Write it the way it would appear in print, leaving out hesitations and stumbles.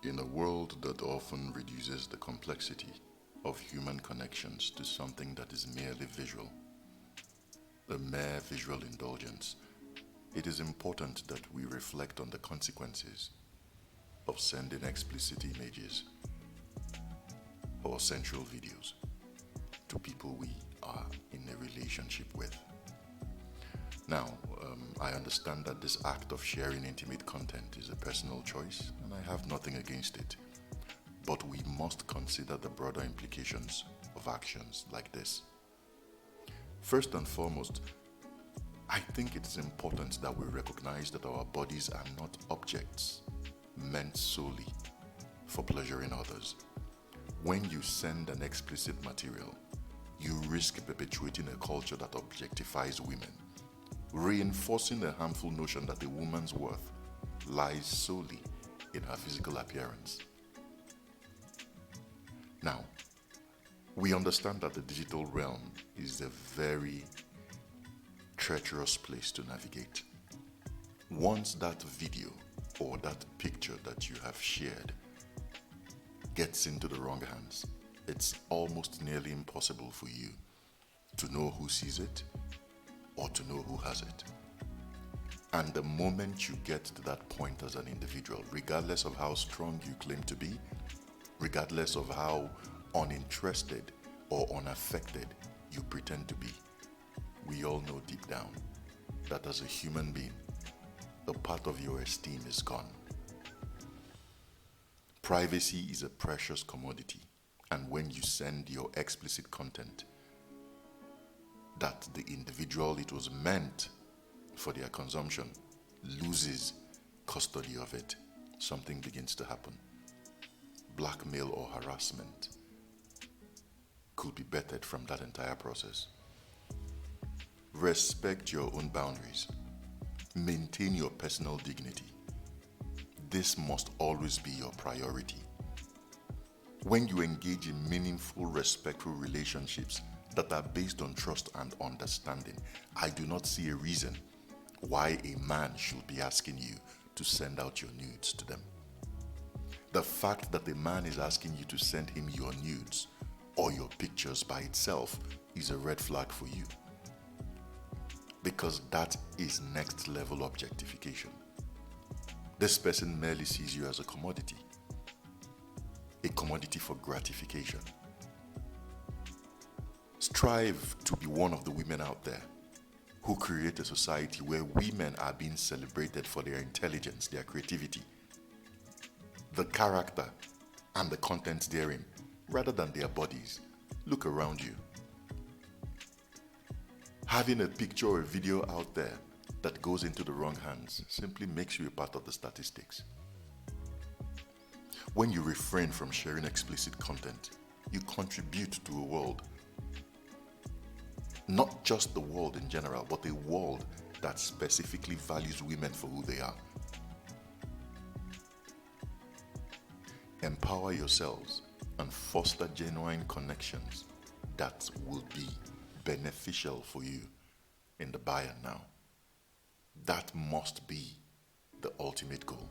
In a world that often reduces the complexity of human connections to something that is merely visual, a mere visual indulgence, it is important that we reflect on the consequences of sending explicit images or sensual videos to people we are in a relationship with. Now, I understand that this act of sharing intimate content is a personal choice, and I have nothing against it. But we must consider the broader implications of actions like this. First and foremost, I think it's important that we recognize that our bodies are not objects meant solely for pleasuring others. When you send an explicit material, you risk perpetuating a culture that objectifies women, reinforcing the harmful notion that a woman's worth lies solely in her physical appearance. Now, we understand that the digital realm is a very treacherous place to navigate. Once that video or that picture that you have shared gets into the wrong hands, it's almost nearly impossible for you to know who sees it or to know who has it. And the moment you get to that point as an individual, regardless of how strong you claim to be, regardless of how uninterested or unaffected you pretend to be, we all know deep down that as a human being, a part of your esteem is gone. Privacy is a precious commodity, and when you send your explicit content that the individual it was meant for their consumption loses custody of it, something begins to happen. Blackmail or harassment could be bettered from that entire process. Respect your own boundaries. Maintain your personal dignity. This must always be your priority. When you engage in meaningful, respectful relationships that are based on trust and understanding, I do not see a reason why a man should be asking you to send out your nudes to them. The fact that a man is asking you to send him your nudes or your pictures by itself is a red flag for you, because that is next level objectification. This person merely sees you as a commodity for gratification. Strive to be one of the women out there who create a society where women are being celebrated for their intelligence, their creativity, the character, and the content therein, rather than their bodies. Look around you. Having a picture or a video out there that goes into the wrong hands simply makes you a part of the statistics. When you refrain from sharing explicit content, you contribute to a world, not just the world in general, but a world that specifically values women for who they are. Empower yourselves and foster genuine connections that will be beneficial for you in the by and now. That must be the ultimate goal.